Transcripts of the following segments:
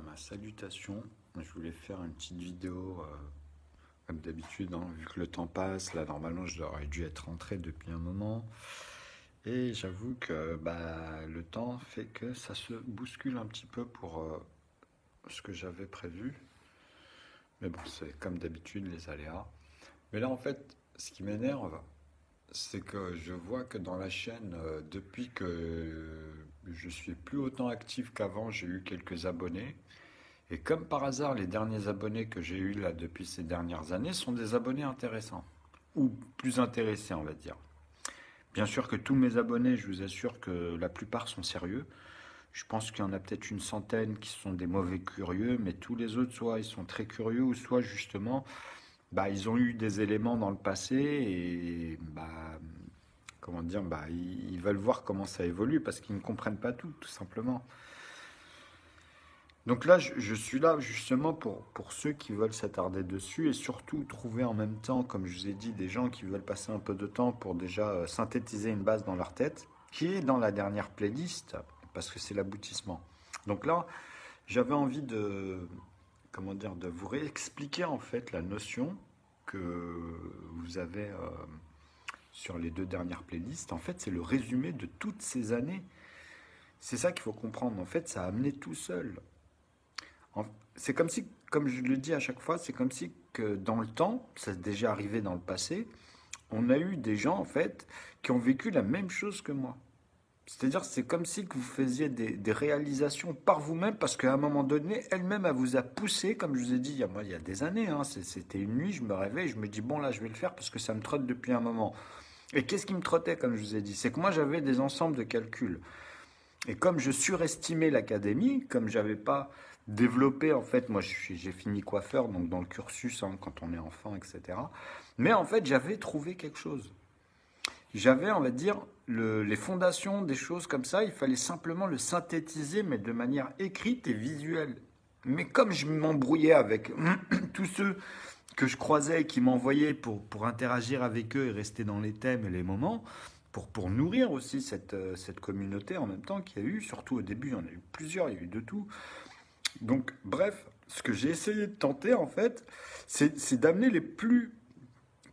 Ma salutation. Je voulais faire une petite vidéo, comme d'habitude, hein, vu que le temps passe. Là, normalement, j'aurais dû être rentré depuis un moment. Et j'avoue que le temps fait que ça se bouscule un petit peu pour ce que j'avais prévu. Mais bon, c'est comme d'habitude les aléas. Mais là, en fait, ce qui m'énerve, c'est que je vois que dans la chaîne, depuis que je suis plus autant actif qu'avant, j'ai eu quelques abonnés. Et comme par hasard, les derniers abonnés que j'ai eus là depuis ces dernières années sont des abonnés intéressants. Ou plus intéressés, on va dire. Bien sûr que tous mes abonnés, je vous assure que la plupart sont sérieux. Je pense qu'il y en a peut-être une centaine qui sont des mauvais curieux, mais tous les autres, soit ils sont très curieux, ou soit justement, ils ont eu des éléments dans le passé et comment dire, ils veulent voir comment ça évolue parce qu'ils ne comprennent pas tout simplement. Donc là, je suis là justement pour ceux qui veulent s'attarder dessus et surtout trouver en même temps, comme je vous ai dit, des gens qui veulent passer un peu de temps pour déjà synthétiser une base dans leur tête, qui est dans la dernière playlist, parce que c'est l'aboutissement. Donc là, j'avais envie comment dire, de vous réexpliquer en fait la notion que vous avez sur les deux dernières playlists. En fait, c'est le résumé de toutes ces années. C'est ça qu'il faut comprendre. En fait, ça a amené tout seul. C'est comme si, comme je le dis à chaque fois, c'est comme si que dans le temps, ça s'est déjà arrivé dans le passé, on a eu des gens en fait qui ont vécu la même chose que moi. C'est-à-dire, c'est comme si que vous faisiez des réalisations par vous-même, parce qu'à un moment donné, elle-même, elle vous a poussé, comme je vous ai dit il y a des années, hein, c'était une nuit, je me réveille, je me dis, bon là, je vais le faire parce que ça me trotte depuis un moment. Et qu'est-ce qui me trottait, comme je vous ai dit? C'est que moi, j'avais des ensembles de calculs. Et comme je surestimais l'académie, comme j'avais pas développé, en fait, moi j'ai fini coiffeur, donc dans le cursus, hein, quand on est enfant, etc. Mais en fait, j'avais trouvé quelque chose. J'avais, on va dire, les fondations des choses comme ça, il fallait simplement le synthétiser, mais de manière écrite et visuelle. Mais comme je m'embrouillais avec tous ceux que je croisais et qui m'envoyaient pour interagir avec eux et rester dans les thèmes et les moments, pour nourrir aussi cette communauté en même temps qu'il y a eu, surtout au début, il y en a eu plusieurs, il y a eu de tout. Donc, bref, ce que j'ai essayé de tenter, en fait, c'est d'amener les plus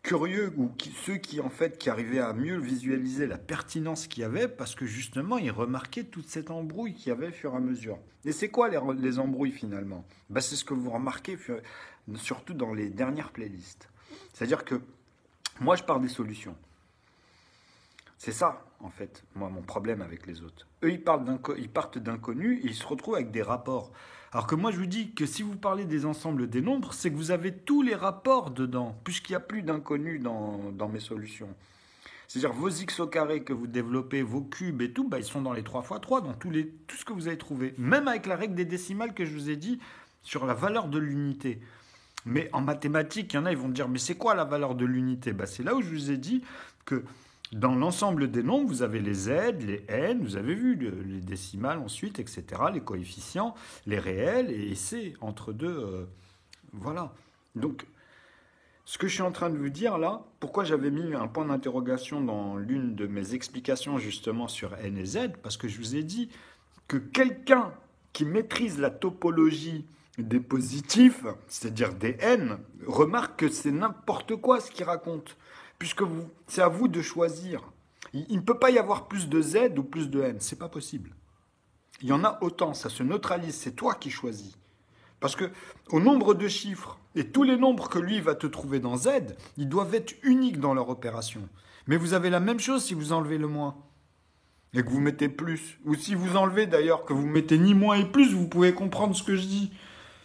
curieux ou ceux qui, en fait, qui arrivaient à mieux visualiser la pertinence qu'il y avait, parce que justement, ils remarquaient toute cette embrouille qu'il y avait au fur et à mesure. Et c'est quoi les embrouilles finalement? C'est ce que vous remarquez surtout dans les dernières playlists. C'est-à-dire que moi, je pars des solutions. C'est ça, en fait, moi, mon problème avec les autres. Eux, ils partent d'inconnus et ils se retrouvent avec des rapports. Alors que moi, je vous dis que si vous parlez des ensembles des nombres, c'est que vous avez tous les rapports dedans, puisqu'il n'y a plus d'inconnus dans mes solutions. C'est-à-dire vos x au carré que vous développez, vos cubes et tout, ils sont dans les 3 fois 3, dans tout ce que vous avez trouvé. Même avec la règle des décimales que je vous ai dit sur la valeur de l'unité. Mais en mathématiques, il y en a, ils vont dire, mais c'est quoi la valeur de l'unité? C'est là où je vous ai dit que dans l'ensemble des nombres, vous avez les z, les n, vous avez vu les décimales ensuite, etc., les coefficients, les réels, et c'est entre deux. Voilà. Donc, ce que je suis en train de vous dire là, pourquoi j'avais mis un point d'interrogation dans l'une de mes explications justement sur n et z, parce que je vous ai dit que quelqu'un qui maîtrise la topologie des positifs, c'est-à-dire des n, remarque que c'est n'importe quoi ce qu'il raconte. Puisque c'est à vous de choisir. Il ne peut pas y avoir plus de z ou plus de n, c'est pas possible. Il y en a autant, ça se neutralise, c'est toi qui choisis. Parce que au nombre de chiffres, et tous les nombres que lui va te trouver dans z, ils doivent être uniques dans leur opération. Mais vous avez la même chose si vous enlevez le moins et que vous mettez plus. Ou si vous enlevez d'ailleurs que vous mettez ni moins et plus, vous pouvez comprendre ce que je dis.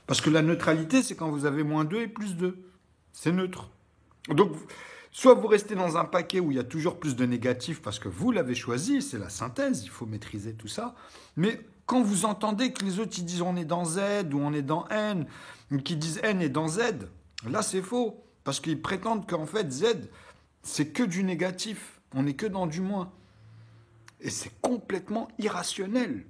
Parce que la neutralité, c'est quand vous avez moins 2 et plus 2. C'est neutre. Donc, soit vous restez dans un paquet où il y a toujours plus de négatifs parce que vous l'avez choisi, c'est la synthèse, il faut maîtriser tout ça. Mais quand vous entendez que les autres ils disent on est dans Z ou on est dans N, ou qu'ils disent N est dans Z, là c'est faux. Parce qu'ils prétendent qu'en fait Z, c'est que du négatif, on n'est que dans du moins. Et c'est complètement irrationnel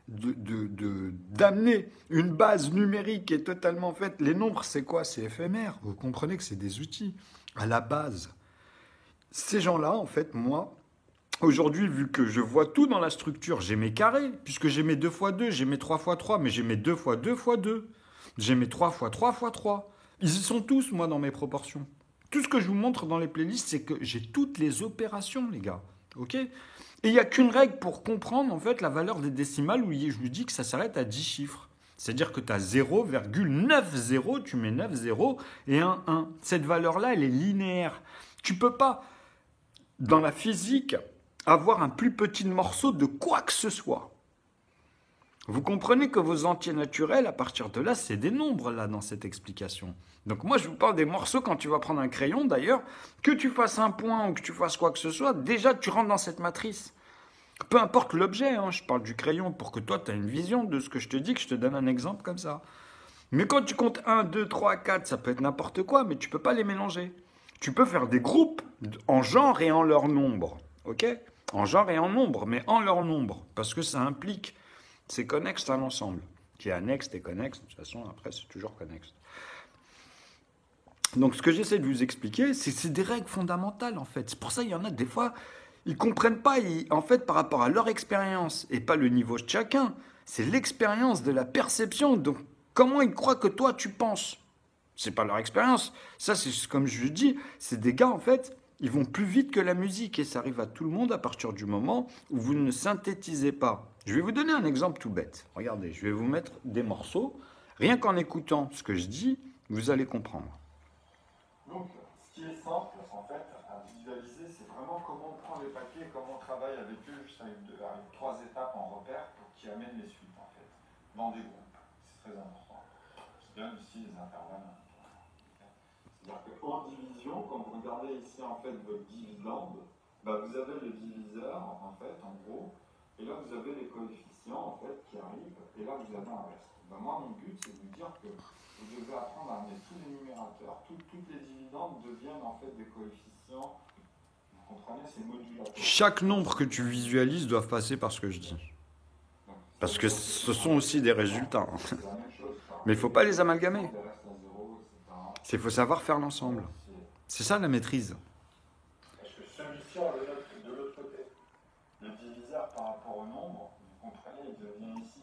d'amener une base numérique qui est totalement faite. Les nombres, c'est quoi? C'est éphémère. Vous comprenez que c'est des outils. À la base, ces gens-là, en fait, moi, Aujourd'hui, vu que je vois tout dans la structure, j'ai mes carrés, puisque j'ai mes 2 fois 2, j'ai mes 3 fois 3, mais j'ai mes 2 fois 2 fois 2. J'ai mes 3 fois 3 fois 3. Ils y sont tous, moi, dans mes proportions. Tout ce que je vous montre dans les playlists, c'est que j'ai toutes les opérations, les gars. Ok? Et il n'y a qu'une règle pour comprendre, en fait, la valeur des décimales où je vous dis que ça s'arrête à 10 chiffres. C'est-à-dire que tu as 0,90, tu mets 9 zéros et un 1. Cette valeur-là, elle est linéaire. Tu peux pas, dans la physique, avoir un plus petit morceau de quoi que ce soit. Vous comprenez que vos entiers naturels, à partir de là, c'est des nombres, là, dans cette explication. Donc moi, je vous parle des morceaux quand tu vas prendre un crayon, d'ailleurs, que tu fasses un point ou que tu fasses quoi que ce soit, déjà, tu rentres dans cette matrice. Peu importe l'objet, hein, je parle du crayon pour que toi, tu aies une vision de ce que je te dis, que je te donne un exemple comme ça. Mais quand tu comptes 1, 2, 3, 4, ça peut être n'importe quoi, mais tu ne peux pas les mélanger. Tu peux faire des groupes en genre et en leur nombre, ok? En genre et en nombre, mais en leur nombre, parce que ça implique, c'est connexe à l'ensemble, qui est annexe et connexe, de toute façon, après, c'est toujours connexe. Donc, ce que j'essaie de vous expliquer, c'est des règles fondamentales, en fait. C'est pour ça qu'il y en a des fois, ils ne comprennent pas, en fait, par rapport à leur expérience, et pas le niveau de chacun, c'est l'expérience de la perception. Donc, comment ils croient que toi, tu penses? C'est pas leur expérience. Ça, c'est comme je dis, c'est des gars, en fait, ils vont plus vite que la musique, et ça arrive à tout le monde à partir du moment où vous ne synthétisez pas. Je vais vous donner un exemple tout bête. Regardez, je vais vous mettre des morceaux. Rien qu'en écoutant ce que je dis, vous allez comprendre. Donc, ce qui est simple, en fait, à visualiser, c'est vraiment comment on prend les paquets, comment on travaille avec eux, juste avec 3 étapes en repère pour qu'ils amènent les suites, en fait, dans des groupes. C'est très important. Je donne ici les intervalles. C'est-à-dire qu'en division, quand vous regardez ici, en fait, votre dividende, bah, vous avez le diviseur, en fait, en gros, et là, vous avez les coefficients, en fait, qui arrivent, et là, vous avez un reste. Bah, moi, mon but, c'est de vous dire que vous devez apprendre à amener tous les numérateurs. Toutes les dividendes deviennent en fait des coefficients. Vous comprenez, c'est modulateur. Chaque nombre que tu visualises doit passer par ce que je dis. Parce que ce sont aussi des résultats. Mais il ne faut pas les amalgamer. Il faut savoir faire l'ensemble. C'est ça la maîtrise. Parce que celui-ci, on le note de l'autre côté. Le diviseur par rapport au nombre, vous comprenez, il devient ici.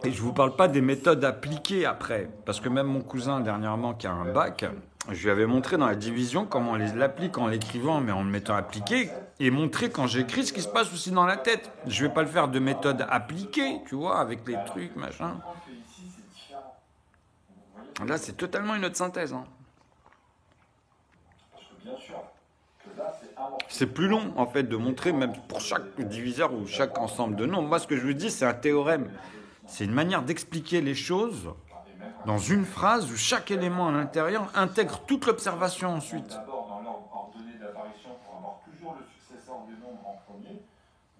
Et je ne vous parle pas des méthodes appliquées après. Parce que même mon cousin, dernièrement, qui a un bac, je lui avais montré dans la division comment on l'applique en l'écrivant, mais en le mettant appliqué, et montrer quand j'écris ce qui se passe aussi dans la tête. Je ne vais pas le faire de méthode appliquée, tu vois, avec les trucs, machin. Là, c'est totalement une autre synthèse. Hein. C'est plus long, en fait, de montrer, même pour chaque diviseur ou chaque ensemble de nombres. Moi, ce que je vous dis, c'est un théorème. C'est une manière d'expliquer les choses dans une phrase où chaque élément à l'intérieur intègre toute l'observation ensuite. D'abord dans l'ordre ordonné d'apparition pour avoir toujours le successeur du nombre en premier.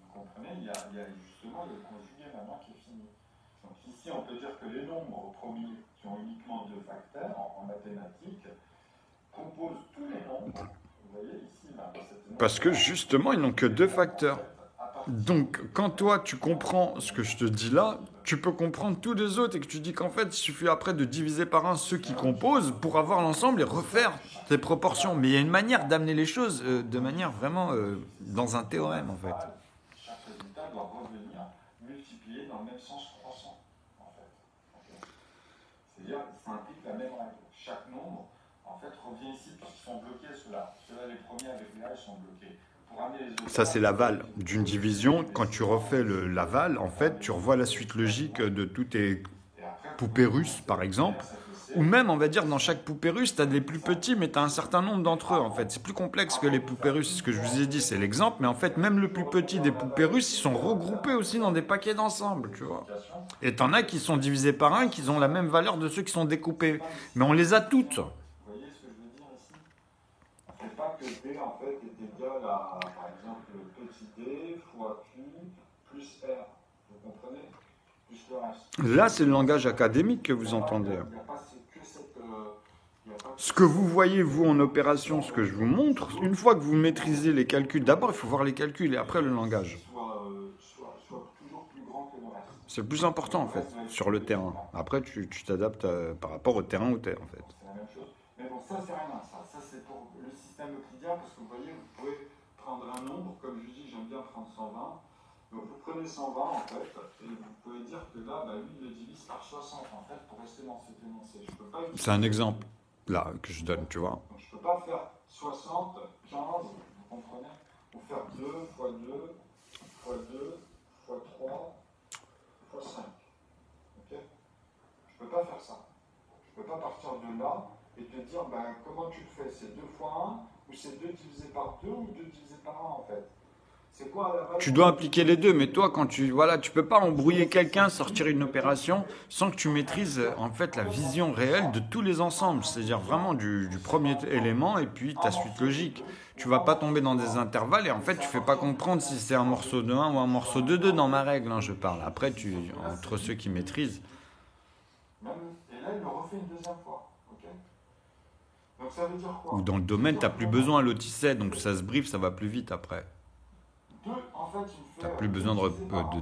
Vous comprenez, il y a justement le conjugué maintenant qui est fini. Donc ici, on peut dire que les nombres premiers qui ont uniquement 2 facteurs en mathématiques composent tous les nombres. Vous voyez ici, là, parce que justement, ils n'ont que 2 facteurs. Donc, quand toi, tu comprends ce que je te dis là, tu peux comprendre tous les autres et que tu dis qu'en fait, il suffit après de diviser par 1 ceux qui composent pour avoir l'ensemble et refaire tes proportions. Mais il y a une manière d'amener les choses de manière vraiment dans un théorème, en fait. Chaque résultat doit revenir multiplié dans le même sens croissant, en fait. C'est-à-dire, ça implique la même règle. Chaque nombre, en fait, revient ici puisqu'ils sont bloqués, ceux-là. Ceux-là, les premiers avec les H sont bloqués. Ça, c'est l'aval d'une division. Quand tu refais l'aval, en fait, tu revois la suite logique de toutes tes poupées russes, par exemple. Ou même, on va dire, dans chaque poupée russe, tu as des plus petits, mais tu as un certain nombre d'entre eux, en fait. C'est plus complexe que les poupées russes. Ce que je vous ai dit, c'est l'exemple. Mais en fait, même le plus petit des poupées russes, ils sont regroupés aussi dans des paquets d'ensemble, tu vois. Et t'en as qui sont divisés par 1, qui ont la même valeur de ceux qui sont découpés. Mais on les a toutes. Vous voyez ce que je veux dire ici? C'est pas que D, en fait, est égal à, par exemple, petit d fois Q plus R. Vous comprenez? Plus le reste. Là, c'est le langage académique que vous entendez. Il n'y a pas que cette... Ce que vous voyez, vous, en opération, ce que je vous montre, une fois que vous maîtrisez les calculs, d'abord, il faut voir les calculs et après le langage. Soit toujours plus grand que le reste. C'est le plus important, en fait, sur le terrain. Après, tu t'adaptes par rapport au terrain où tu es, en fait. C'est la même chose. Mais bon, ça, c'est rien. Ça c'est pour le système euclidien, parce que vous voyez, vous pouvez prendre un nombre, comme je dis, j'aime bien bien prendre 120. Donc vous prenez 120 en fait, et vous pouvez dire que là, lui, il le divise par 60 en fait, pour rester dans cet énoncé. Je peux pas utiliser... C'est un exemple, là, que je donne, tu vois. Donc je peux pas faire 60, 15, vous comprenez? Ou faire 2 fois 2, fois 2, fois 3, fois 5. Ok? Je peux pas faire ça. Je peux pas partir de là et te dire, comment tu le fais? C'est 2 fois 1, ou c'est 2 divisé par 2, ou 2 divisé par 1 en fait? C'est quoi la valeur? Tu dois appliquer les deux, mais toi, quand tu peux pas embrouiller quelqu'un, sortir une opération sans que tu maîtrises en fait la vision réelle de tous les ensembles, c'est-à-dire vraiment du premier élément et puis ta suite logique. Tu vas pas tomber dans des intervalles et en fait tu fais pas comprendre si c'est un morceau de 1 ou un morceau de 2 dans ma règle, je parle. Après, entre ceux qui maîtrisent. Et là, il le refait une deuxième fois. Okay, donc ça veut dire quoi? Ou dans le domaine, tu n'as plus besoin, l'autre il sait, donc ça se briefe, ça va plus vite après. En fait, tu n'as plus besoin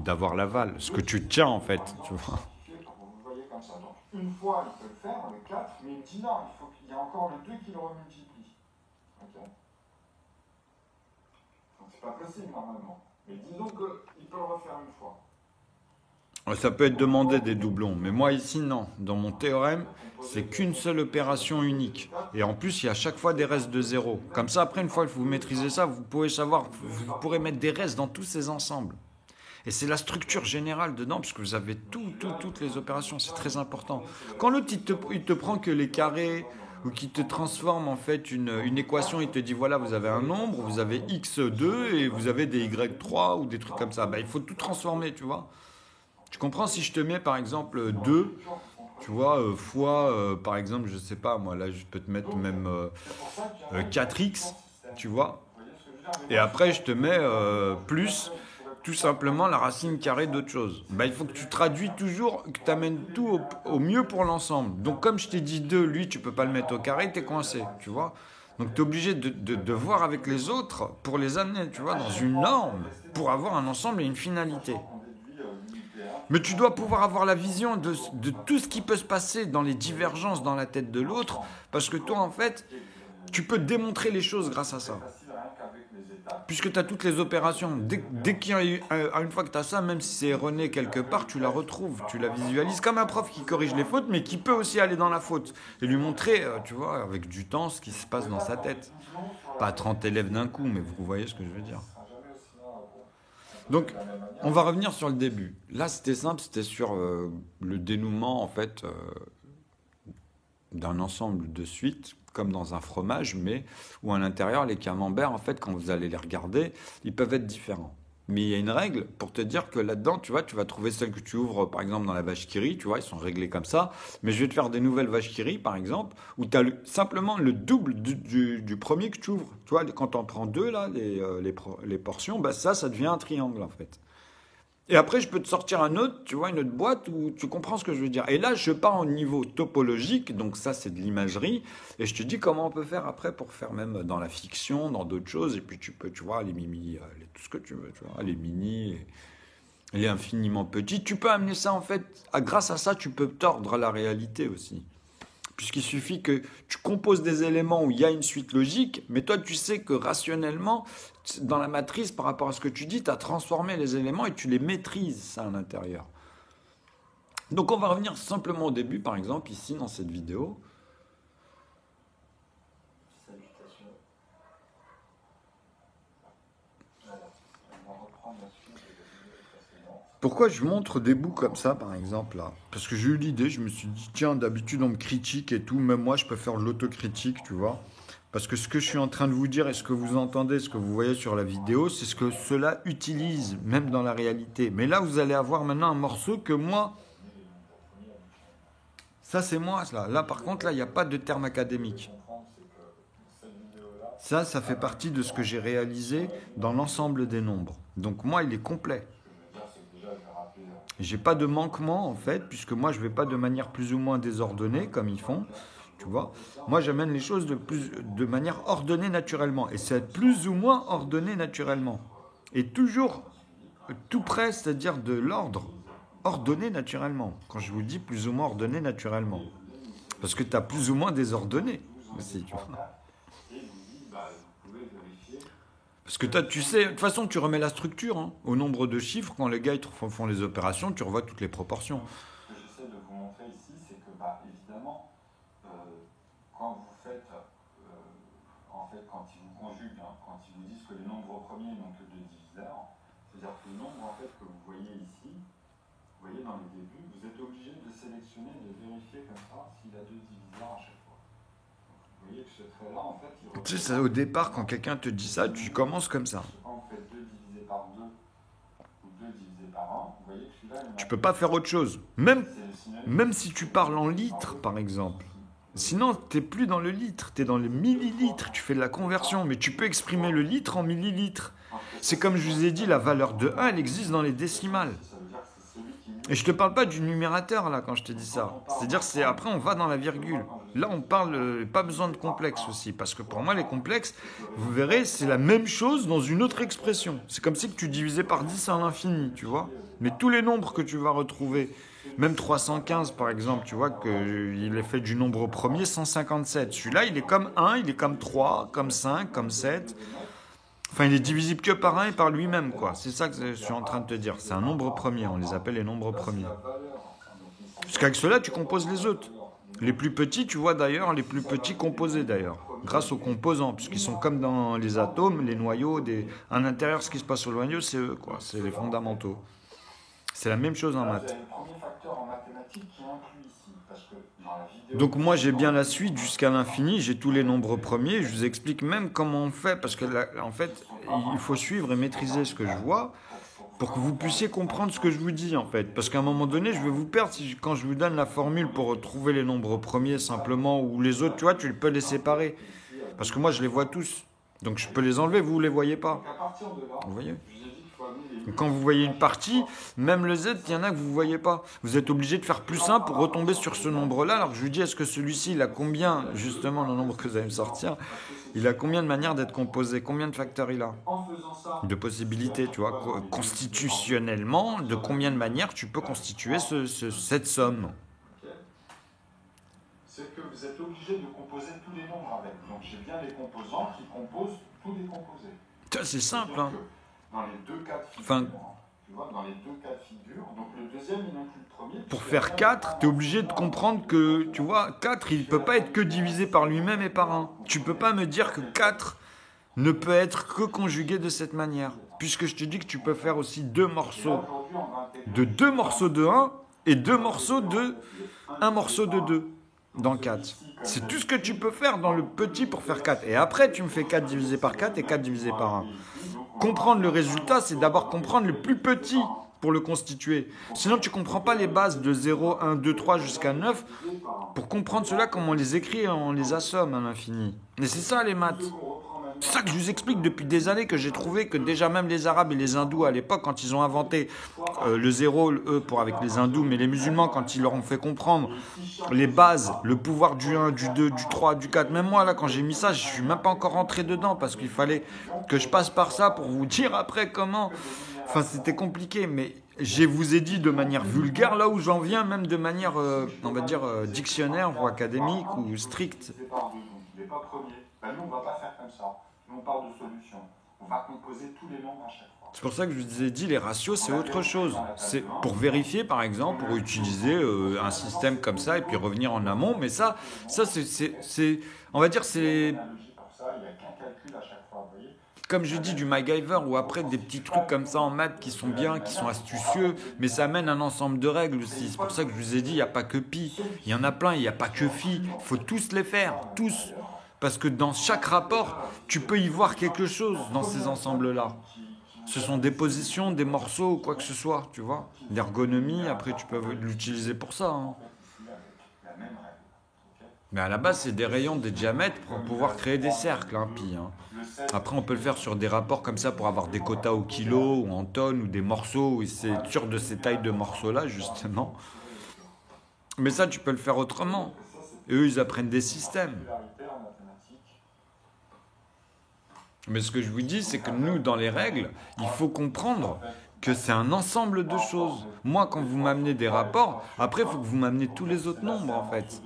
d'avoir l'aval, ce que tu tiens en fait, tu vois. Vous voyez comme ça. Donc, une fois, il peut le faire, le 4, mais il dit non, il faut qu'il y ait encore le 2 qui le remultiplie. Ok. Donc c'est pas possible normalement. Mais disons qu'il peut le refaire une fois. Ça peut être demandé des doublons, mais moi ici non. Dans mon théorème, c'est qu'une seule opération unique. Et en plus, il y a à chaque fois des restes de 0. Comme ça, après, une fois que vous maîtrisez ça, vous pourrez mettre des restes dans tous ces ensembles. Et c'est la structure générale dedans, puisque vous avez toutes les opérations, c'est très important. Quand l'autre, il te prend que les carrés, ou qu'il te transforme en fait une équation, il te dit voilà, vous avez un nombre, vous avez x2 et vous avez des y3 ou des trucs comme ça. Il faut tout transformer, tu vois. Tu comprends si je te mets par exemple 2, tu vois, fois, par exemple, je sais pas, moi là je peux te mettre même 4x, tu vois. Et après je te mets plus tout simplement la racine carrée d'autre chose. Il faut que tu traduis toujours, que tu amènes tout au mieux pour l'ensemble. Donc comme je t'ai dit 2, lui tu peux pas le mettre au carré, tu es coincé, tu vois. Donc tu es obligé de voir avec les autres pour les amener, tu vois, dans une norme, pour avoir un ensemble et une finalité. Mais tu dois pouvoir avoir la vision de tout ce qui peut se passer dans les divergences dans la tête de l'autre, parce que toi, en fait, tu peux démontrer les choses grâce à ça. Puisque tu as toutes les opérations. Dès qu'il y a une fois que tu as ça, même si c'est erroné quelque part, tu la retrouves, tu la visualises comme un prof qui corrige les fautes, mais qui peut aussi aller dans la faute et lui montrer, tu vois, avec du temps, ce qui se passe dans sa tête. Pas 30 élèves d'un coup, mais vous voyez ce que je veux dire. Donc, on va revenir sur le début. Là, c'était simple, c'était sur le dénouement, en fait, d'un ensemble de suites, comme dans un fromage, mais où à l'intérieur, les camemberts, en fait, quand vous allez les regarder, ils peuvent être différents. Mais il y a une règle pour te dire que là-dedans, tu vois, tu vas trouver celles que tu ouvres, par exemple, dans la vache qui rit, tu vois, ils sont réglés comme ça. Mais je vais te faire des nouvelles vaches qui rit, par exemple, où tu as simplement le double du premier que tu ouvres. Tu vois, quand tu en prends 2, là, les portions, ça devient un triangle, en fait. Et après, je peux te sortir un autre, tu vois, une autre boîte où tu comprends ce que je veux dire. Et là, je pars au niveau topologique, donc ça, c'est de l'imagerie. Et je te dis comment on peut faire après pour faire même dans la fiction, dans d'autres choses. Et puis tu peux, tu vois, les mimi, tout ce que tu veux, tu vois, les mini, les infiniment petits. Tu peux amener ça, en fait, grâce à ça, tu peux tordre la réalité aussi. Puisqu'il suffit que tu composes des éléments où il y a une suite logique, mais toi, tu sais que rationnellement, dans la matrice, par rapport à ce que tu dis, tu as transformé les éléments et tu les maîtrises, ça, à l'intérieur. Donc, on va revenir simplement au début, par exemple, ici, dans cette vidéo. Salutations. Alors, on va reprendre la suite de la vidéo précédente. Pourquoi je montre des bouts comme ça, par exemple, là? Parce que j'ai eu l'idée, je me suis dit, tiens, d'habitude, on me critique et tout, même moi, je peux faire de l'autocritique, tu vois. Parce que ce que je suis en train de vous dire et ce que vous entendez, ce que vous voyez sur la vidéo, c'est ce que cela utilise, même dans la réalité. Mais là, vous allez avoir maintenant un morceau que moi... Ça, c'est moi, ça. Là, par contre, là, il n'y a pas de terme académique. Ça fait partie de ce que j'ai réalisé dans l'ensemble des nombres. Donc, moi, il est complet. J'ai pas de manquement, en fait, puisque moi, je ne vais pas de manière plus ou moins désordonnée, comme ils font. Tu vois, moi j'amène les choses de manière ordonnée naturellement. Et c'est plus ou moins ordonné naturellement. Et toujours tout près, c'est-à-dire de l'ordre ordonné naturellement. Quand je vous dis plus ou moins ordonné naturellement. Parce que tu as plus ou moins désordonné aussi, tu vois. Parce que tu sais, de toute façon, tu remets la structure hein, au nombre de chiffres. Quand les gars ils font les opérations, tu revois toutes les proportions. Ce que j'essaie de vous montrer ici, c'est que, bah, évidemment, quand vous faites, en fait, quand ils vous conjuguent, hein, quand ils vous disent que les nombres premiers n'ont que deux diviseurs, c'est-à-dire que le nombre en fait, que vous voyez ici, vous voyez dans les débuts, vous êtes obligé de sélectionner, de vérifier comme ça s'il a deux diviseurs à chaque fois. Donc, vous voyez que ce trait-là, en fait, il Tu sais, ça, au départ, quand quelqu'un te dit ça, tu commences comme ça. Quand vous faites 2 divisé par 2 ou 2 divisé par 1, vous voyez que celui-là, Tu peux pas faire autre chose. Même si tu parles en litres, par exemple. Sinon, tu n'es plus dans le litre, tu es dans le millilitre. Tu fais de la conversion, mais tu peux exprimer le litre en millilitres. C'est comme je vous ai dit, la valeur de 1, elle existe dans les décimales. Et je te parle pas du numérateur, là, quand je te dis ça. C'est-à-dire, après, on va dans la virgule. Là, on parle, pas besoin de complexe aussi. Parce que pour moi, les complexes, vous verrez, c'est la même chose dans une autre expression. C'est comme si que tu divisais par 10 à l'infini, tu vois. Mais tous les nombres que tu vas retrouver, même 315 par exemple, tu vois qu'il est fait du nombre premier 157. Celui-là, il est comme 1, il est comme 3, comme 5, comme 7. Enfin, il est divisible que par 1 et par lui-même, quoi. C'est ça que je suis en train de te dire. C'est un nombre premier, on les appelle les nombres premiers. Parce qu'avec cela, tu composes les autres. Les plus petits, tu vois d'ailleurs, les plus petits composés d'ailleurs, grâce aux composants, puisqu'ils sont comme dans les atomes, les noyaux, à l'intérieur, ce qui se passe au noyau, c'est eux, quoi. C'est les fondamentaux. C'est la même chose en maths. Donc moi j'ai bien la suite jusqu'à l'infini, j'ai tous les nombres premiers, je vous explique même comment on fait, parce que là, en fait il faut suivre et maîtriser ce que je vois pour que vous puissiez comprendre ce que je vous dis en fait. Parce qu'à un moment donné je vais vous perdre quand je vous donne la formule pour trouver les nombres premiers simplement, ou les autres tu vois, tu peux les séparer. Parce que moi je les vois tous, donc je peux les enlever, vous ne les voyez pas. Vous voyez ? Quand vous voyez une partie, même le Z, il y en a que vous ne voyez pas. Vous êtes obligé de faire plus 1 pour retomber sur ce nombre-là. Alors je vous dis, est-ce que celui-ci, il a combien, justement, le nombre que vous allez me sortir, il a combien de manières d'être composé? Combien de facteurs il a? De possibilités, tu vois, constitutionnellement, de combien de manières tu peux constituer cette somme? C'est que vous êtes obligé de composer tous les nombres avec. Donc j'ai bien les composants qui composent tous les composés. Ça, c'est simple, hein. Dans les deux cas de figure, tu vois, dans les deux cas de figure, donc le deuxième, il inclut le premier. Pour faire 4, tu es obligé de comprendre que, tu vois, 4, il ne peut pas être que divisé par lui-même et par 1. Tu ne peux pas me dire que 4 ne peut être que conjugué de cette manière. Puisque je te dis que tu peux faire aussi 2 morceaux de 1 et 2 morceaux de 1 morceau de 2 dans 4. C'est tout ce que tu peux faire dans le petit pour faire 4. Et après, tu me fais 4 divisé par 4 et 4 divisé par 1. Comprendre le résultat, c'est d'abord comprendre le plus petit pour le constituer. Sinon, tu ne comprends pas les bases de 0, 1, 2, 3 jusqu'à 9. Pour comprendre cela, comment on les écrit, on les assomme à l'infini. Et c'est ça les maths. C'est ça que je vous explique depuis des années, que j'ai trouvé que déjà même les Arabes et les Hindous à l'époque, quand ils ont inventé le 0, eux pour avec les Hindous, mais les musulmans, quand ils leur ont fait comprendre les bases, le pouvoir du 1, du 2, du 3, du 4, même moi là quand j'ai mis ça, je ne suis même pas encore rentré dedans parce qu'il fallait que je passe par ça pour vous dire après comment. Enfin c'était compliqué, mais je vous ai dit de manière vulgaire là où j'en viens, même de manière, on va dire, dictionnaire ou académique ou stricte. Nous on ne va pas faire comme ça. Nous on parle de solution. On va composer tous les nombres à chaque fois. C'est pour ça que je vous ai dit, les ratios, c'est autre chose. C'est pour vérifier, par exemple, pour utiliser un système comme ça et puis revenir en amont. Mais ça c'est on va dire, c'est... Comme je dis, du MacGyver ou après des petits trucs comme ça en maths qui sont bien, qui sont astucieux, mais ça amène un ensemble de règles aussi. C'est pour ça que je vous ai dit, il n'y a pas que pi, il y en a plein, il n'y a pas que phi. Il faut tous les faire, tous. Parce que dans chaque rapport, tu peux y voir quelque chose dans ces ensembles-là. Ce sont des positions, des morceaux ou quoi que ce soit, tu vois. L'ergonomie, après, tu peux l'utiliser pour ça. Hein. Mais à la base, c'est des rayons, des diamètres pour pouvoir créer des cercles, hein, pi. Hein. Après, on peut le faire sur des rapports comme ça pour avoir des quotas au kilo ou en tonnes ou des morceaux. Et c'est sûr de ces tailles de morceaux-là, justement. Mais ça, tu peux le faire autrement. Et eux, ils apprennent des systèmes. Mais ce que je vous dis, c'est que nous, dans les règles, il faut comprendre que c'est un ensemble de choses. Moi, quand vous m'amenez des rapports, après, il faut que vous m'amenez tous les autres nombres, en fait.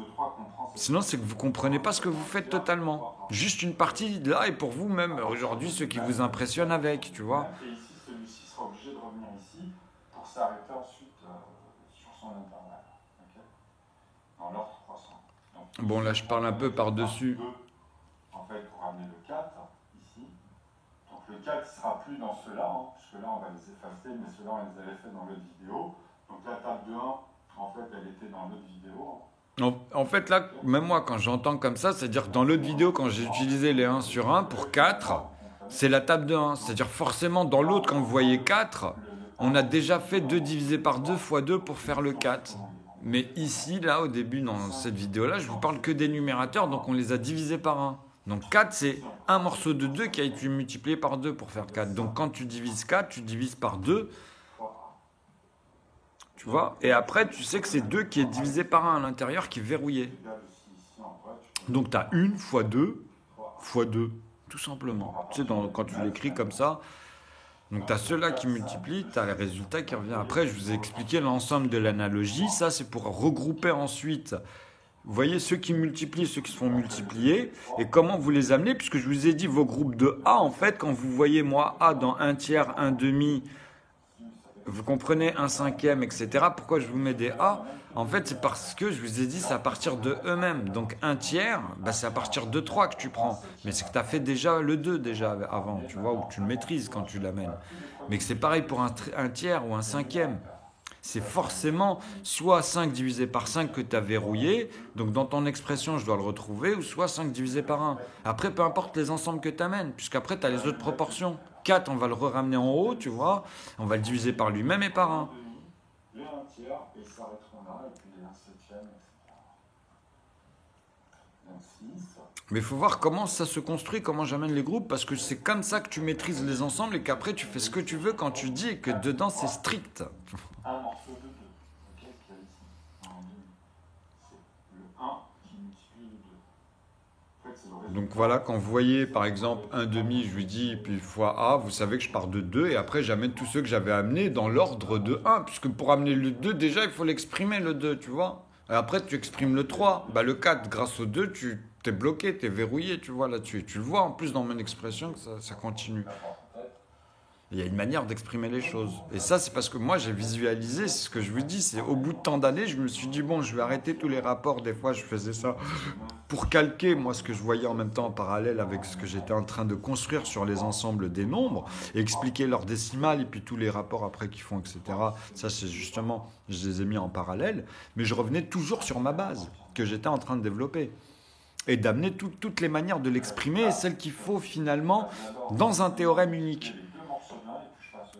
Sinon, c'est que vous ne comprenez pas ce que vous faites totalement. Juste une partie de là, et pour vous, même aujourd'hui, ceux qui vous impressionnent avec, tu vois. Et ici, celui-ci sera obligé de revenir ici pour s'arrêter ensuite sur son intervalle. Okay, dans l'ordre croissant. Donc, Bon, là, je parle un peu par-dessus. En fait, pour amener le 4, ici. Donc le 4 ne sera plus dans ceux-là, puisque là, on va les effacer, mais ceux-là, on les avait fait dans l'autre vidéo. Donc la table de 1, en fait, elle était dans l'autre vidéo. En fait, là, même moi, quand j'entends comme ça, c'est-à-dire que dans l'autre vidéo, quand j'ai utilisé les 1 sur 1 pour 4, c'est la table de 1. C'est-à-dire forcément, dans l'autre, quand vous voyez 4, on a déjà fait 2 divisé par 2 fois 2 pour faire le 4. Mais ici, là, au début, dans cette vidéo-là, je vous parle que des numérateurs, donc on les a divisés par 1. Donc 4, c'est un morceau de 2 qui a été multiplié par 2 pour faire 4. Donc quand tu divises 4, tu divises par 2. Tu vois? Et après, tu sais que c'est 2 qui est divisé par 1 à l'intérieur, qui est verrouillé. Donc tu as 1 fois 2 fois 2, tout simplement. Tu sais, quand tu l'écris comme ça, donc tu as ceux-là qui multiplient, tu as le résultat qui revient. Après, je vous ai expliqué l'ensemble de l'analogie. Ça, c'est pour regrouper ensuite, vous voyez, ceux qui multiplient, ceux qui se font multiplier, et comment vous les amenez, puisque je vous ai dit vos groupes de A, en fait, quand vous voyez moi A dans 1 tiers, 1 demi, vous comprenez, 1 cinquième, etc. Pourquoi je vous mets des A? En fait, c'est parce que je vous ai dit, c'est à partir de eux-mêmes. Donc 1 tiers, bah, c'est à partir de 3 que tu prends. Mais c'est que tu as fait déjà le 2 déjà avant, tu vois, ou tu le maîtrises quand tu l'amènes. Mais que c'est pareil pour un tiers ou un cinquième. C'est forcément soit 5 divisé par 5 que tu as verrouillé, donc dans ton expression je dois le retrouver, ou soit 5 divisé par 1. Après, peu importe les ensembles que tu amènes, puisqu'après tu as les autres proportions. 4, on va le ramener en haut, tu vois, on va le diviser par lui-même et par 1. Les 1 tiers, et ils s'arrêteront là, et puis les 1 septième, etc. Mais il faut voir comment ça se construit, comment j'amène les groupes, parce que c'est comme ça que tu maîtrises les ensembles et qu'après tu fais ce que tu veux quand tu dis et que dedans c'est strict. Un morceau de 2, ok, qu'il y a ici, en demi. C'est le 1 qui multiplie le 2. En fait, c'est le résultat. Donc voilà, quand vous voyez par exemple 1 demi, je lui dis, puis fois A, vous savez que je pars de 2 et après j'amène tous ceux que j'avais amenés dans l'ordre de 1, puisque pour amener le 2, déjà il faut l'exprimer le 2, tu vois. Et après tu exprimes le 3, bah, le 4, grâce au 2, tu t'es bloqué, t'es verrouillé, tu vois là-dessus. Tu le vois en plus dans mon expression que ça continue. Il y a une manière d'exprimer les choses. Et ça, c'est parce que moi, j'ai visualisé, c'est ce que je vous dis, c'est au bout de tant d'années, je me suis dit, bon, je vais arrêter tous les rapports. Des fois, je faisais ça pour calquer, moi, ce que je voyais en même temps en parallèle avec ce que j'étais en train de construire sur les ensembles des nombres, et expliquer leurs décimales, et puis tous les rapports après qu'ils font, etc. Ça, c'est justement, je les ai mis en parallèle, mais je revenais toujours sur ma base, que j'étais en train de développer. Et d'amener toutes les manières de l'exprimer, et celles qu'il faut finalement dans un théorème unique.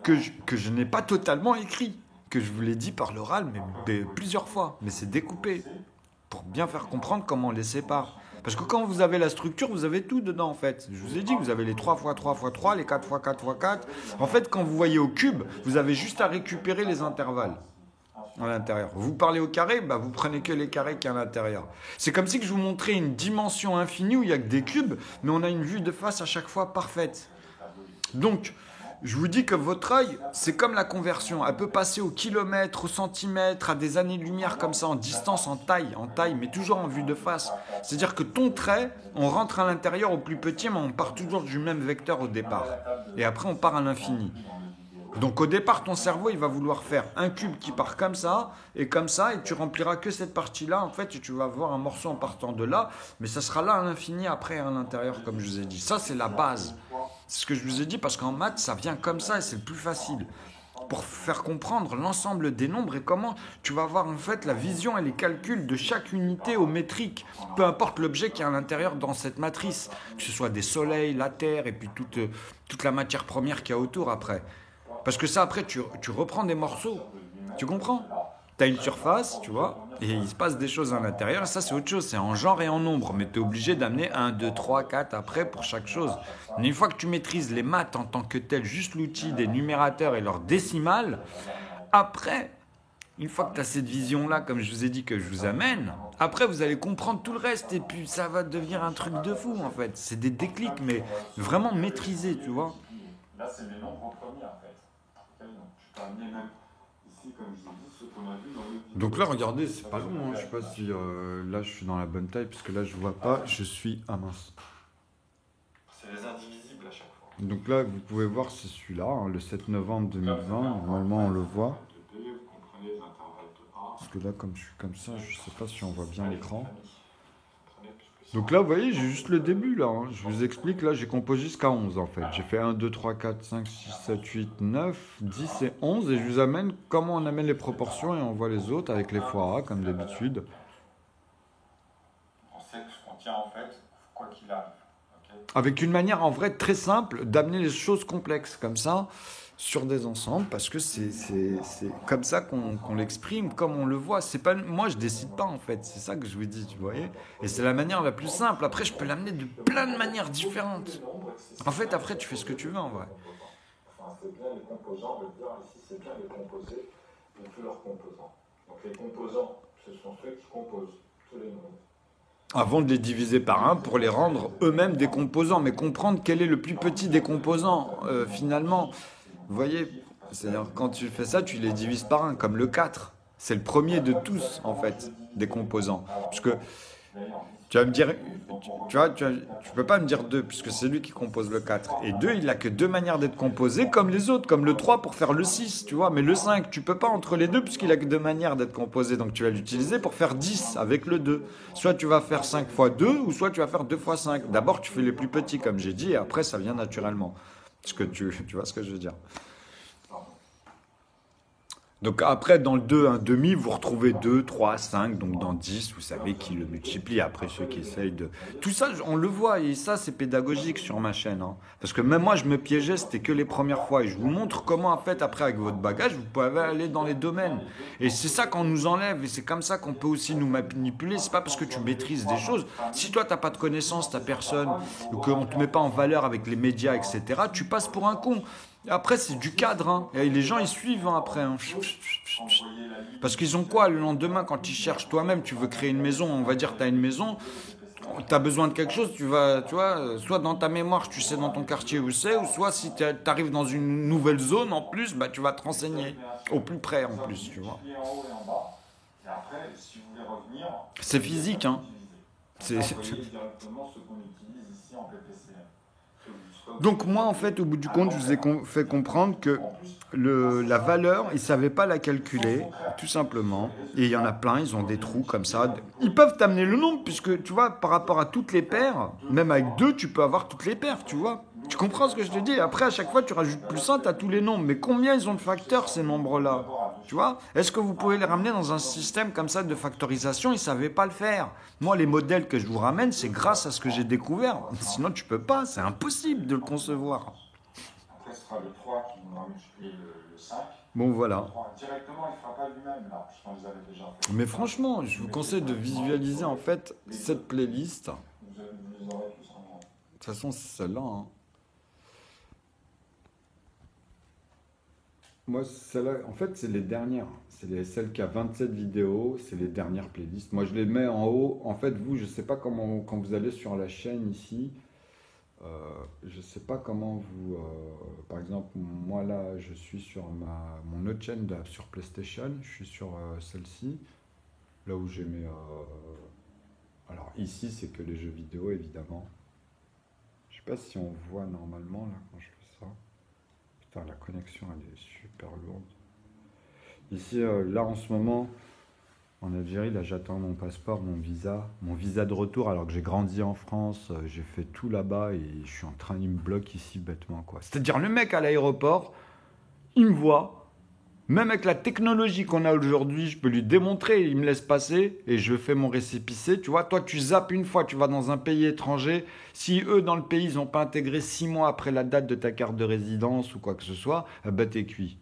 Que je n'ai pas totalement écrit, que je vous l'ai dit par l'oral, mais plusieurs fois. Mais c'est découpé, pour bien faire comprendre comment on les sépare. Parce que quand vous avez la structure, vous avez tout dedans en fait. Je vous ai dit, vous avez les 3 fois 3 fois 3, les 4 fois 4 fois 4. En fait, quand vous voyez au cube, vous avez juste à récupérer les intervalles à l'intérieur. Vous parlez au carré, bah vous prenez que les carrés qui y a à l'intérieur. C'est comme si que je vous montrais une dimension infinie où il n'y a que des cubes, mais on a une vue de face à chaque fois parfaite. Donc, je vous dis que votre œil, c'est comme la conversion. Elle peut passer au kilomètre, au centimètre, à des années-lumière comme ça, en distance, en taille, mais toujours en vue de face. C'est-à-dire que ton trait, on rentre à l'intérieur au plus petit, mais on part toujours du même vecteur au départ. Et après, on part à l'infini. Donc au départ, ton cerveau, il va vouloir faire un cube qui part comme ça, et tu rempliras que cette partie-là, en fait, et tu vas avoir un morceau en partant de là, mais ça sera là à l'infini, après à l'intérieur, comme je vous ai dit. Ça, c'est la base. C'est ce que je vous ai dit, parce qu'en maths, ça vient comme ça, et c'est le plus facile. Pour faire comprendre l'ensemble des nombres et comment tu vas avoir en fait la vision et les calculs de chaque unité au métrique, peu importe l'objet qui est à l'intérieur dans cette matrice, que ce soit des soleils, la Terre, et puis toute la matière première qu'il y a autour après. Parce que ça, après, tu reprends des morceaux. Tu comprends? Tu as une surface, tu vois, et il se passe des choses à l'intérieur. Et ça, c'est autre chose. C'est en genre et en nombre. Mais tu es obligé d'amener 1, 2, 3, 4 après pour chaque chose. Mais une fois que tu maîtrises les maths en tant que tel, juste l'outil des numérateurs et leurs décimales, après, une fois que tu as cette vision-là, comme je vous ai dit que je vous amène, après, vous allez comprendre tout le reste. Et puis, ça va devenir un truc de fou, en fait. C'est des déclics, mais vraiment maîtrisés, tu vois. Là, c'est les nombres premiers, en fait. Okay, donc, je peux amener même ici, comme je vous ai dit, ce qu'on a vu dans le Donc là, regardez, c'est pas long, hein. Je sais pas si là je suis dans la bonne taille, parce que là je vois pas, je suis à mince. C'est les indivisibles à chaque fois. Donc là, vous pouvez voir, c'est celui-là, hein, le 7 novembre 2020. Normalement, on le voit. Vous comprenez les intervalles de 1. Parce que là, comme je suis comme ça, je sais pas si on voit bien l'écran. Donc là, vous voyez, j'ai juste le début, là. Hein. Je vous explique, là, j'ai composé jusqu'à 11, en fait. J'ai fait 1, 2, 3, 4, 5, 6, 7, 8, 9, 10 et 11. Et je vous amène comment on amène les proportions et on voit les autres avec les fois A, comme d'habitude. On sait ce qu'on tient, en fait, quoi qu'il arrive. Avec une manière, en vrai, très simple d'amener les choses complexes, comme ça, sur des ensembles, parce que c'est comme ça qu'on l'exprime, comme on le voit. C'est pas, moi, je décide pas, en fait. C'est ça que je vous dis, tu voyez. Et c'est la manière la plus simple. Après, je peux l'amener de plein de manières différentes. En fait, après, tu fais ce que tu veux, en vrai. Enfin, c'est bien les composants, je veux dire, ici, c'est bien les composés de tous leurs composants. Donc les composants, ce sont ceux qui composent tous les nombres. Avant de les diviser par 1 pour les rendre eux-mêmes des composants, mais comprendre quel est le plus petit des composants, finalement. Vous voyez, c'est-à-dire quand tu fais ça, tu les divises par 1, comme le 4. C'est le premier de tous, en fait, des composants. Puisque tu vas me dire, tu peux pas me dire 2, puisque c'est lui qui compose le 4. Et 2, il n'a que 2 manières d'être composé, comme les autres, comme le 3 pour faire le 6, tu vois. Mais le 5, tu peux pas entre les deux, puisqu'il a que 2 manières d'être composé. Donc tu vas l'utiliser pour faire 10 avec le 2. Soit tu vas faire 5 fois 2, ou soit tu vas faire 2 fois 5. D'abord, tu fais les plus petits, comme j'ai dit, et après, ça vient naturellement. Parce que tu vois ce que je veux dire. Donc après, dans le 2, 1 demi, vous retrouvez 2, 3, 5, donc dans 10, vous savez qui le multiplie. Après, ceux qui essayent de... Tout ça, on le voit, et ça, c'est pédagogique sur ma chaîne. Hein. Parce que même moi, je me piégeais, c'était que les premières fois. Et je vous montre comment, en fait, après, avec votre bagage, vous pouvez aller dans les domaines. Et c'est ça qu'on nous enlève, et c'est comme ça qu'on peut aussi nous manipuler. C'est pas parce que tu maîtrises des choses. Si toi, t'as pas de connaissances, t'as personne, ou qu'on te met pas en valeur avec les médias, etc., tu passes pour un con. Après, c'est du cadre. Hein. Et les gens, ils suivent hein, après. Hein. Parce qu'ils ont quoi le lendemain quand ils cherchent toi-même, tu veux créer une maison, on va dire que tu as une maison, tu as besoin de quelque chose, tu vas, tu vois, soit dans ta mémoire, tu sais dans ton quartier où c'est, ou soit si tu arrives dans une nouvelle zone en plus, bah, tu vas te renseigner au plus près en plus, tu vois. C'est physique, hein. Donc moi, en fait, au bout du compte, je vous ai fait comprendre que la valeur, ils ne savaient pas la calculer, tout simplement. Et il y en a plein, ils ont des trous comme ça. Ils peuvent t'amener le nombre, puisque, tu vois, par rapport à toutes les paires, même avec 2, tu peux avoir toutes les paires, tu vois. Tu comprends ce que je te dis? Après, à chaque fois, tu rajoutes plus 1, tu as tous les nombres. Mais combien ils ont de facteurs, ces nombres-là? Tu vois? Est-ce que vous pouvez les ramener dans un système comme ça de factorisation? Ils ne savaient pas le faire. Moi, les modèles que je vous ramène, c'est grâce à ce que j'ai découvert. Sinon, tu peux pas. C'est impossible de le concevoir. Après, ce sera le 3 qui va multiplier le 5. Bon, voilà. Directement, il ne fera pas lui-même, là, puisqu'on les avait déjà fait. Mais franchement, je vous conseille de visualiser, en fait, cette playlist. De toute façon, c'est celle-là, hein. Moi, celle-là, en fait, c'est les dernières. C'est celle qui a 27 vidéos, c'est les dernières playlists. Moi, je les mets en haut. En fait, vous, je ne sais pas comment, quand vous allez sur la chaîne ici, je ne sais pas comment vous... par exemple, moi, là, je suis sur mon autre chaîne sur PlayStation. Je suis sur celle-ci, là où j'ai mes... alors, ici, c'est que les jeux vidéo, évidemment. Je ne sais pas si on voit normalement, là, quand je fais ça. Putain, la connexion, elle est super lourde. Ici, là, en ce moment, en Algérie, là, j'attends mon passeport, mon visa de retour, alors que j'ai grandi en France, j'ai fait tout là-bas et je suis en train, il me bloque ici bêtement, quoi. C'est-à-dire, le mec à l'aéroport, il me voit, même avec la technologie qu'on a aujourd'hui, je peux lui démontrer, il me laisse passer et je fais mon récépissé. Tu vois, toi, tu zappes une fois, tu vas dans un pays étranger. Si eux, dans le pays, ils n'ont pas intégré 6 mois après la date de ta carte de résidence ou quoi que ce soit, bah t'es cuit.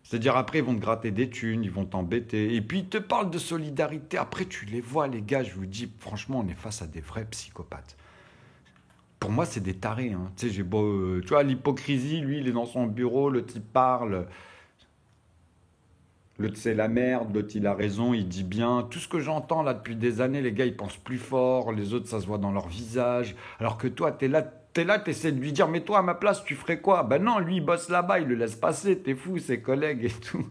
C'est-à-dire, après, ils vont te gratter des thunes, ils vont t'embêter. Et puis, ils te parlent de solidarité. Après, tu les vois, les gars, je vous dis, franchement, on est face à des vrais psychopathes. Pour moi, c'est des tarés. Hein. Tu sais, j'ai beau, tu vois, l'hypocrisie, lui, il est dans son bureau, le type parle. L'autre, c'est la merde, l'autre, il a raison, il dit bien. Tout ce que j'entends là depuis des années, les gars, ils pensent plus fort. Les autres, ça se voit dans leur visage. Alors que toi, t'es là, t'essaies de lui dire, mais toi, à ma place, tu ferais quoi? Ben non, lui, il bosse là-bas, il le laisse passer. T'es fou, ses collègues et tout.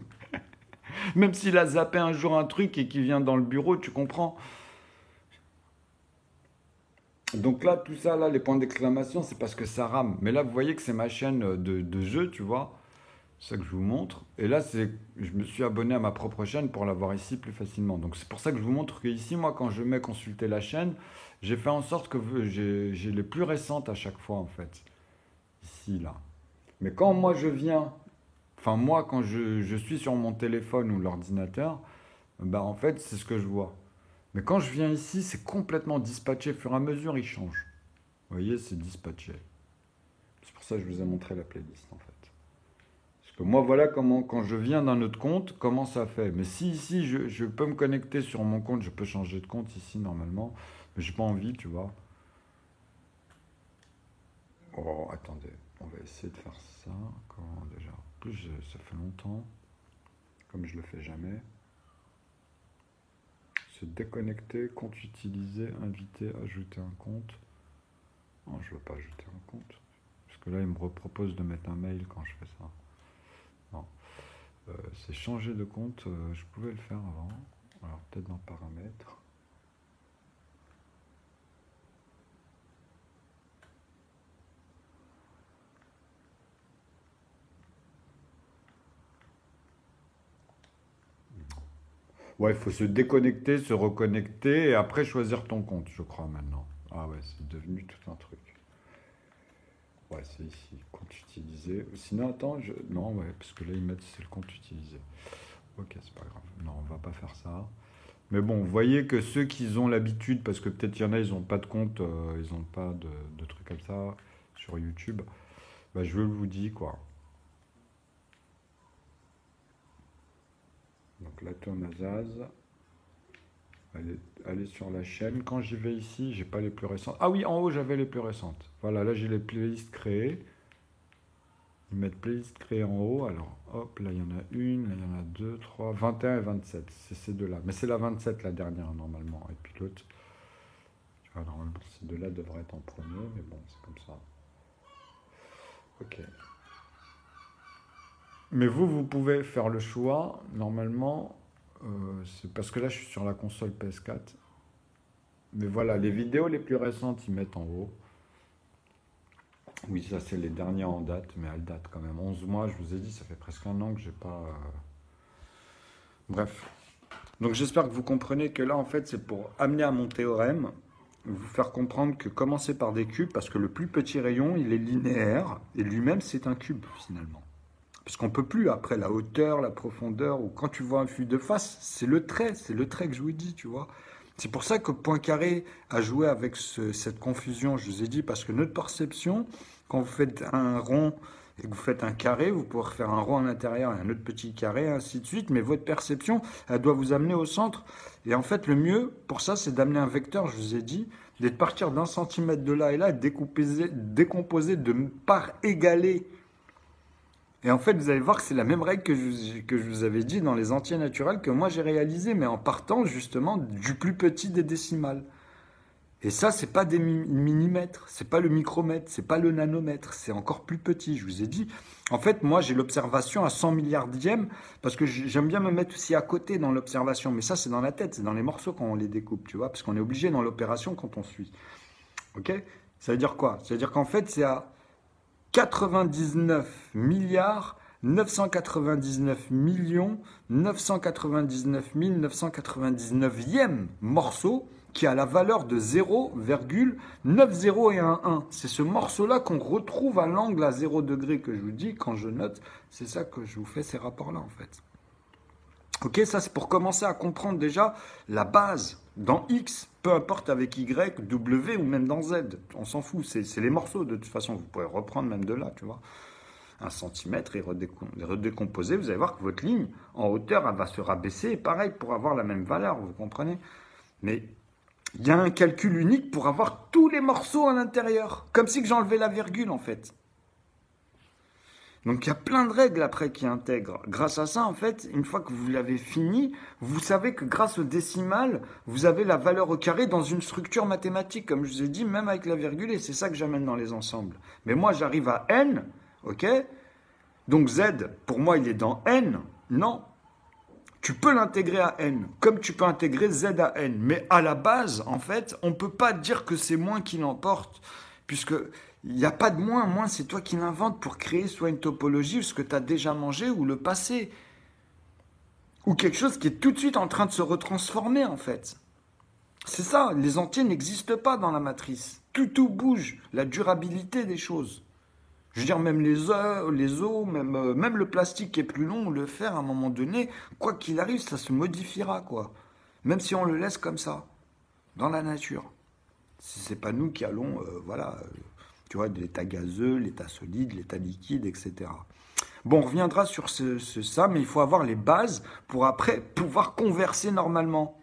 Même s'il a zappé un jour un truc et qu'il vient dans le bureau, tu comprends? Donc là, tout ça, là, les points d'exclamation, c'est parce que ça rame. Mais là, vous voyez que c'est ma chaîne de jeu, tu vois. C'est ça que je vous montre. Et là, je me suis abonné à ma propre chaîne pour l'avoir ici plus facilement. Donc c'est pour ça que je vous montre que ici, moi, quand je mets consulter la chaîne, j'ai fait en sorte que j'ai les plus récentes à chaque fois, en fait. Ici, là. Mais quand moi je viens, enfin moi quand je suis sur mon téléphone ou l'ordinateur, bah en fait c'est ce que je vois. Mais quand je viens ici, c'est complètement dispatché. Au fur et à mesure, il change. Vous voyez, c'est dispatché. C'est pour ça que je vous ai montré la playlist en fait. Parce que moi, voilà comment, quand je viens d'un autre compte, comment ça fait. Mais si ici, je peux me connecter sur mon compte, je peux changer de compte ici normalement. Mais j'ai pas envie, tu vois. Oh, attendez, on va essayer de faire ça. Comment déjà? En plus, ça fait longtemps, comme je le fais jamais. Se déconnecter, compte utilisé, inviter, ajouter un compte. Non, je ne veux pas ajouter un compte. Parce que là, il me propose de mettre un mail quand je fais ça. Non. C'est changer de compte. Je pouvais le faire avant. Alors, peut-être dans paramètres. Ouais, il faut se déconnecter, se reconnecter et après choisir ton compte, je crois, maintenant. Ah ouais, c'est devenu tout un truc. Ouais, c'est ici, compte utilisé. Sinon, attends, non, ouais, parce que là, ils mettent c'est le compte utilisé. Ok, c'est pas grave. Non, on va pas faire ça. Mais bon, vous voyez que ceux qui ont l'habitude, parce que peut-être il y en a, ils n'ont pas de compte, ils n'ont pas de trucs comme ça sur YouTube, bah, je vous dis quoi. Donc la Thomasaz, allez sur la chaîne. Quand j'y vais ici, j'ai pas les plus récentes. Ah oui, en haut, j'avais les plus récentes. Voilà, là, j'ai les playlists créées. Ils mettent playlist créée en haut. Alors, hop, là, il y en a une, là, il y en a deux, trois, 21 et 27. C'est ces deux-là. Mais c'est la 27, la dernière, normalement. Et puis l'autre, tu vois, normalement, ces deux-là devraient être en premier. Mais bon, c'est comme ça. Ok. Mais vous pouvez faire le choix. Normalement, c'est parce que là, je suis sur la console PS4. Mais voilà, les vidéos les plus récentes, ils mettent en haut. Oui, ça, c'est les dernières en date, mais elles datent quand même. 11 mois, je vous ai dit, ça fait presque un an que j'ai pas. Bref. Donc, j'espère que vous comprenez que là, en fait, c'est pour amener à mon théorème, vous faire comprendre que commencer par des cubes, parce que le plus petit rayon, il est linéaire, et lui-même, c'est un cube, finalement. Parce qu'on ne peut plus, après, la hauteur, la profondeur, ou quand tu vois un flux de face, c'est le trait que je vous dis, tu vois. C'est pour ça que Poincaré a joué avec cette confusion, je vous ai dit, parce que notre perception, quand vous faites un rond et que vous faites un carré, vous pouvez faire un rond à l'intérieur et un autre petit carré, ainsi de suite, mais votre perception, elle doit vous amener au centre. Et en fait, le mieux pour ça, c'est d'amener un vecteur, je vous ai dit, d'être partir d'un centimètre de là et là, et décomposer de parts égalées. Et en fait, vous allez voir que c'est la même règle que je vous avais dit dans les entiers naturels que moi j'ai réalisé, mais en partant justement du plus petit des décimales. Et ça, c'est pas des millimètres, c'est pas le micromètre, c'est pas le nanomètre, c'est encore plus petit. Je vous ai dit. En fait, moi, j'ai l'observation à 100 milliardième parce que j'aime bien me mettre aussi à côté dans l'observation. Mais ça, c'est dans la tête, c'est dans les morceaux quand on les découpe, tu vois, parce qu'on est obligé dans l'opération quand on suit. Ok? Ça veut dire quoi? Ça veut dire qu'en fait, c'est à 99 milliards 999 millions 999 999e morceau qui a la valeur de 0,90 C'est ce morceau-là qu'on retrouve à l'angle à 0 degré que je vous dis quand je note. C'est ça que je vous fais ces rapports-là en fait. Ok, ça c'est pour commencer à comprendre déjà la base dans X, peu importe avec Y, W ou même dans Z, on s'en fout, c'est les morceaux de toute façon, vous pouvez reprendre même de là, tu vois. 1 centimètre et redécomposer, vous allez voir que votre ligne en hauteur, elle va se rabaisser, pareil, pour avoir la même valeur, vous comprenez? Mais il y a un calcul unique pour avoir tous les morceaux à l'intérieur, comme si j'enlevais la virgule en fait. Donc il y a plein de règles après qui intègrent. Grâce à ça, en fait, une fois que vous l'avez fini, vous savez que grâce au décimal, vous avez la valeur au carré dans une structure mathématique, comme je vous ai dit, même avec la virgule, et c'est ça que j'amène dans les ensembles. Mais moi, j'arrive à n, ok? Donc Z, pour moi, il est dans n. Non. Tu peux l'intégrer à n, comme tu peux intégrer z à n. Mais à la base, en fait, on ne peut pas dire que c'est moins qui l'emporte, puisque il n'y a pas de moins. Moins, c'est toi qui l'inventes pour créer soit une topologie, ce que tu as déjà mangé, ou le passé. Ou quelque chose qui est tout de suite en train de se retransformer, en fait. C'est ça, les entiers n'existent pas dans la matrice. Tout bouge, la durabilité des choses. Je veux dire, même les os, même le plastique qui est plus long, ou le fer, à un moment donné, quoi qu'il arrive, ça se modifiera, quoi. Même si on le laisse comme ça, dans la nature. C'est pas nous qui allons, tu vois, de l'état gazeux, l'état solide, l'état liquide, etc. Bon, on reviendra sur ça, mais il faut avoir les bases pour après pouvoir converser normalement.